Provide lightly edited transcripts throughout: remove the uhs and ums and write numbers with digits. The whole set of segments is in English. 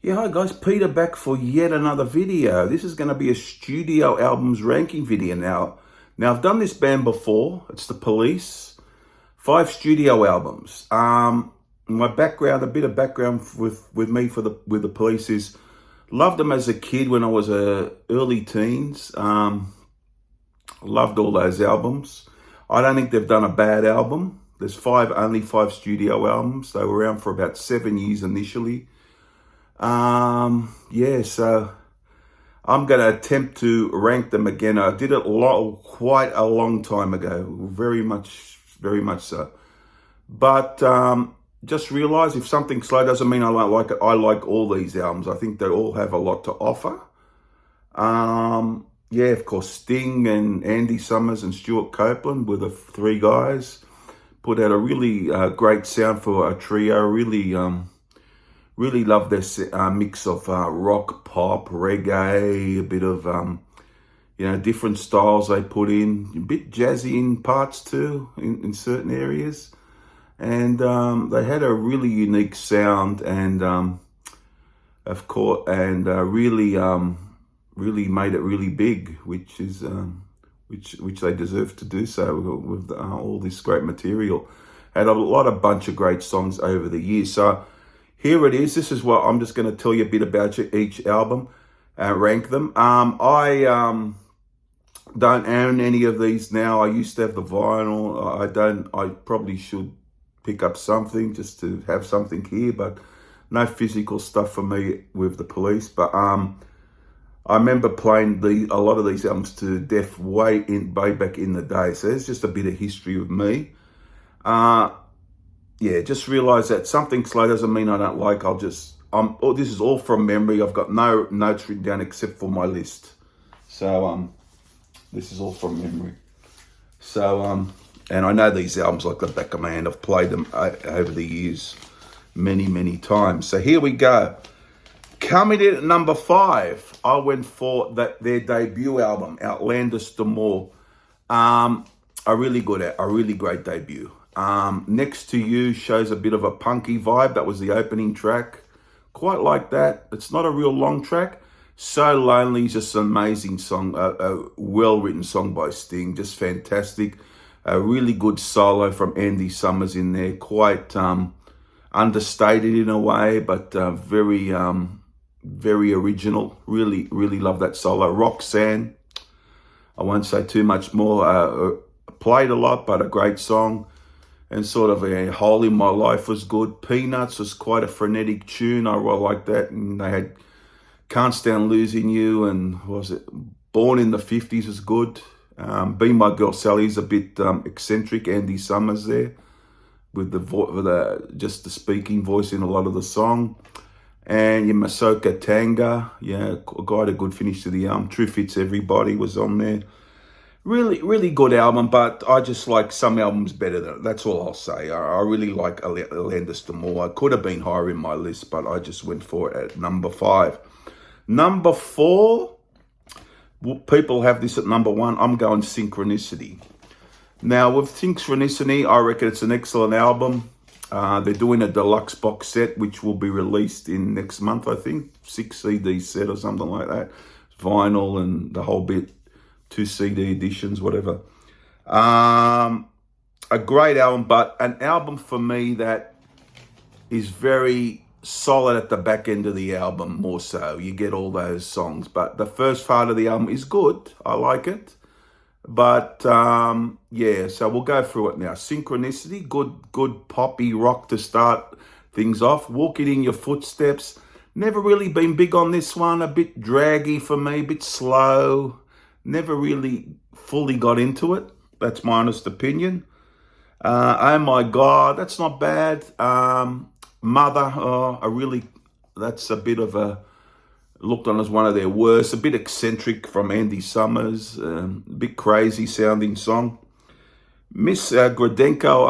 Yeah, hi guys, Peter back for yet another video. This is going to be a studio albums ranking video now. I've done this band before. It's The Police. 5 studio albums. My background, a bit of background with me with the Police is loved them as a kid when I was early teens. Loved all those albums. I don't think they've done a bad album. There's only five studio albums. They were around for about 7 years initially. Yeah, so I'm going to attempt to rank them again. I did it quite a long time ago, very much so. But just realize if something's slow doesn't mean I don't like it. I like all these albums. I think they all have a lot to offer. Yeah, of course, Sting and Andy Summers and Stuart Copeland were the three guys. Put out a really great sound for a trio. Really love their mix of rock, pop, reggae, a bit of, different styles they put in, a bit jazzy in parts too, in certain areas. And they had a really unique sound and, of course, and really made it really big, which is, which they deserve to do so with all this great material. Had a bunch of great songs over the years. So, here it is. This is what I'm just going to tell you a bit about each album, rank them. I don't own any of these now. I used to have the vinyl. I don't. I probably should pick up something just to have something here, but no physical stuff for me with the Police. But I remember playing a lot of these albums to death way back in the day. So there's just a bit of history with me. Yeah, just realize that something slow doesn't mean I don't like. This is all from memory. I've got no notes written down except for my list. So this is all from memory. So and I know these albums like the back of my hand. I've played them over the years many times. So here we go. Coming in at number 5, I went for their debut album, Outlandish the Mall. A really great debut. Next to You shows a bit of a punky vibe. That was the opening track. Quite like that. It's not a real long track. So Lonely is just an amazing song. A well-written song by Sting. Just fantastic. A really good solo from Andy Summers in there. Quite understated in a way, but very original. Really love that solo. Roxanne. I won't say too much more. Played a lot, but a great song. And sort of a Hole in My Life was good. Peanuts was quite a frenetic tune. I like that. And they had Can't Stand Losing You and Born in the 50s was good. Be My Girl Sally's a bit eccentric. Andy Summers there with just the speaking voice in a lot of the song. And your Masoka Tanga, got a good finish to the album. True Fits Everybody was on there. Really good album, but I just like some albums better than it. That's all I'll say. I really like Outlandish the Mall. I could have been higher in my list, but I just went for it at number 5. Number 4, people have this at number 1. I'm going Synchronicity. Now, with Synchronicity, I reckon it's an excellent album. They're doing a deluxe box set, which will be released in next month, I think. 6 CD set or something like that. Vinyl and the whole bit. 2 CD editions, whatever. A great album, but an album for me that is very solid at the back end of the album, more so. You get all those songs, but the first part of the album is good. I like it. But, yeah, so we'll go through it now. Synchronicity, good poppy rock to start things off. Walking in Your Footsteps. Never really been big on this one. A bit draggy for me, a bit slow. Never really fully got into it. That's my honest opinion. Oh My God, that's not bad. Mother, that's a bit of looked on as one of their worst. A bit eccentric from Andy Summers. A bit crazy sounding song. Miss Gradenko,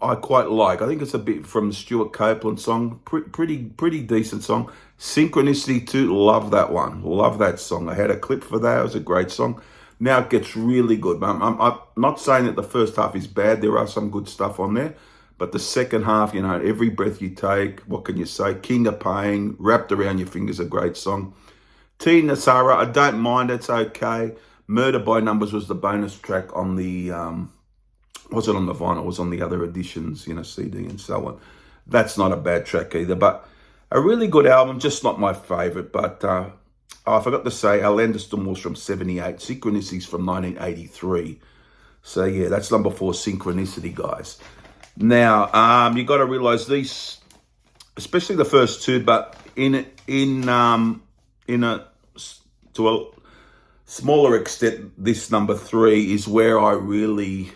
I quite like. I think it's a bit from the Stuart Copeland song. Pretty decent song. Synchronicity too, love that one. Love that song. I had a clip for that. It was a great song. Now it gets really good. I'm not saying that the first half is bad. There are some good stuff on there. But the second half, you know, Every Breath You Take, what can you say? King of Pain, Wrapped Around Your Fingers, a great song. Tina Sarah, I don't mind, it's okay. Murder by Numbers was the bonus track on the, wasn't on the vinyl, it was on the other editions, you know, CD and so on. That's not a bad track either, but a really good album, just not my favourite. But I forgot to say, Outlandiston was from 78, Synchronicities from 1983. So yeah, that's number 4, Synchronicity, guys. Now, you got to realise these, especially the first two, but to a smaller extent, this number 3 is where I really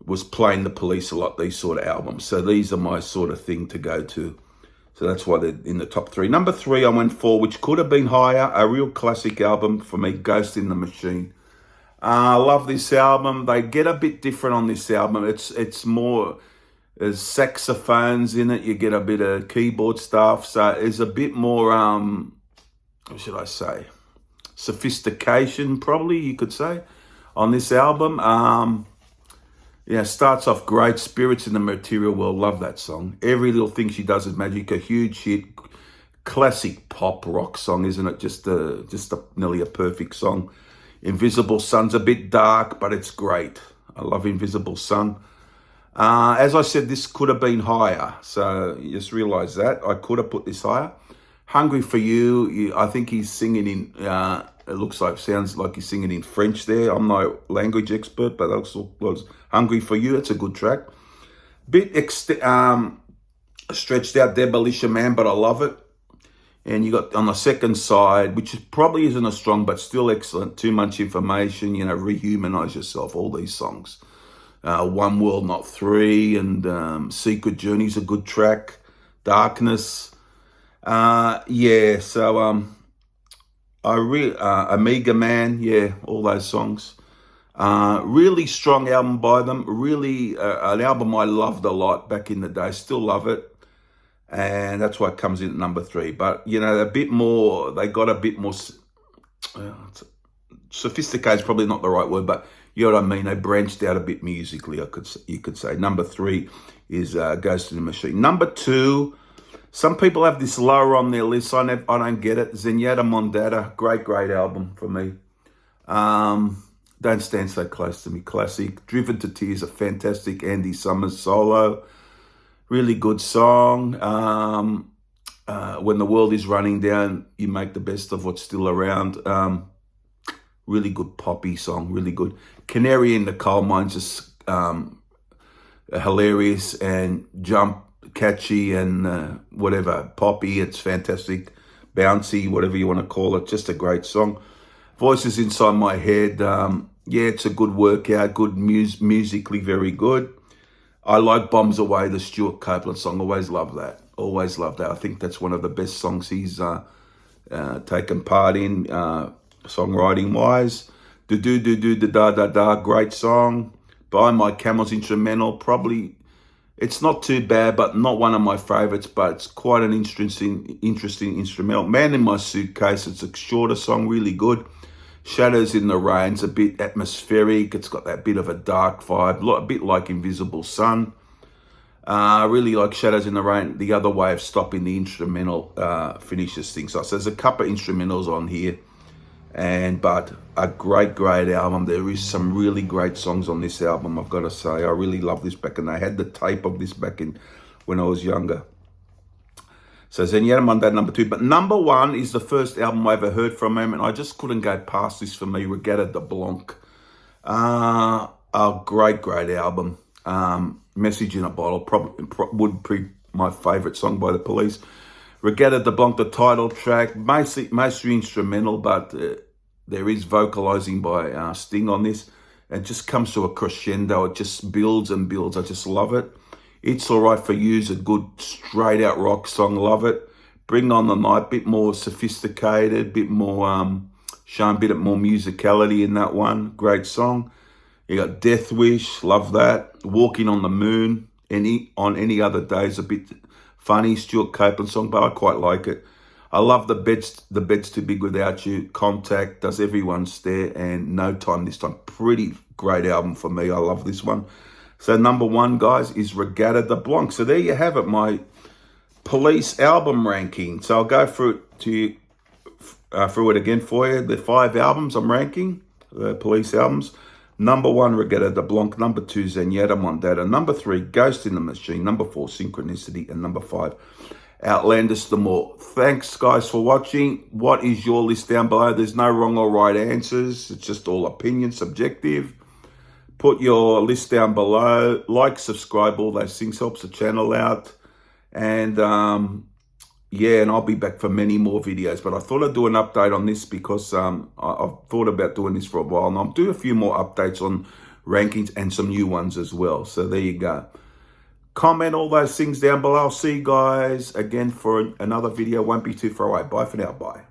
was playing The Police a lot, these sort of albums. So these are my sort of thing to go to. So that's why they're in the top 3. Number 3, I went for, which could have been higher, a real classic album for me, Ghost in the Machine. I love this album. They get a bit different on this album. It's more, there's saxophones in it. You get a bit of keyboard stuff. So it's a bit more, what should I say? Sophistication, probably, you could say, on this album. Yeah, starts off great. Spirits in the Material World, love that song. Every Little Thing She Does Is Magic, a huge hit. Classic pop rock song, isn't it? Just nearly a perfect song. Invisible Sun's a bit dark, but it's great. I love Invisible Sun. As I said, this could have been higher. So you just realise that. I could have put this higher. Hungry for You, I think he's singing in, it sounds like he's singing in French there. I'm no language expert, but that was Hungry for You. It's a good track. Bit stretched out, Demolition Man, but I love it. And you got on the second side, which probably isn't as strong, but still excellent. Too Much Information, you know, Rehumanize Yourself, all these songs. One World, Not Three, and Secret Journey's a good track. Darkness. Yeah, so Amiga Man, yeah, all those songs. Really strong album by them. Really an album I loved a lot back in the day. Still love it. And that's why it comes in at number 3. But, you know, a bit more, they got a bit more, sophisticated is probably not the right word, but you know what I mean? They branched out a bit musically, you could say. Number 3 is Ghost in the Machine. Number 2, some people have this lower on their list. I don't get it. Zenyatta Mondatta, great album for me. Don't Stand So Close to Me, classic. Driven to Tears, a fantastic Andy Summers solo. Really good song. When the World Is Running Down, You Make the Best of What's Still Around. Really good poppy song, really good. Canary in the Coal Mine, just hilarious and catchy and whatever, poppy. It's fantastic, bouncy, whatever you want to call it. Just a great song. Voices Inside My Head. Yeah, it's a good workout, good musically, very good. I like Bombs Away, the Stuart Copeland song. Always love that. Always love that. I think that's one of the best songs he's taken part in, songwriting-wise. Do-do-do-do-da-da-da, great song. Buy My Camels instrumental, probably, it's not too bad, but not one of my favourites, but it's quite an interesting instrumental. Man in My Suitcase, it's a shorter song, really good. Shadows in the Rain's a bit atmospheric. It's got that bit of a dark vibe, a bit like Invisible Sun. I really like Shadows in the Rain. The Other Way of Stopping, the instrumental finishes things up. So there's a couple of instrumentals on here, but a great album. There is some really great songs on this album, I've got to say. I really love this back, and I had the tape of this back when I was younger. So Zenyatta Mondatta, number 2. But number 1 is the first album I ever heard from him, and I just couldn't go past this for me, Regatta de Blanc. A great album. Message in a Bottle probably would be my favourite song by The Police. Regatta de Blanc, the title track, mostly instrumental, but there is vocalising by Sting on this. It just comes to a crescendo. It just builds and builds. I just love it. It's Alright for You's a good straight out rock song. Love it. Bring On the Night, bit more sophisticated, bit more showing a bit more musicality in that one. Great song. You got Death Wish, love that. Walking on the Moon, on any other days, a bit funny. Stuart Copeland song, but I quite like it. I love The Bed's Too Big Without You. Contact, Does Everyone Stare, and No Time This Time. Pretty great album for me. I love this one. So number 1, guys, is Regatta de Blanc. So there you have it, my police album ranking. So I'll go through it again for you. The 5 albums I'm ranking, the police albums. Number 1, Regatta de Blanc. Number 2, Zenyatta Mondatta. Number 3, Ghost in the Machine. Number 4, Synchronicity. And number 5, Outlandish the More. Thanks, guys, for watching. What is your list down below? There's no wrong or right answers. It's just all opinion, subjective. Put your list down below. Like, subscribe, all those things helps the channel out. And yeah, and I'll be back for many more videos. But I thought I'd do an update on this because I've thought about doing this for a while. And I'll do a few more updates on rankings and some new ones as well. So there you go. Comment all those things down below. I'll see you guys again for another video. Won't be too far away. Bye for now. Bye.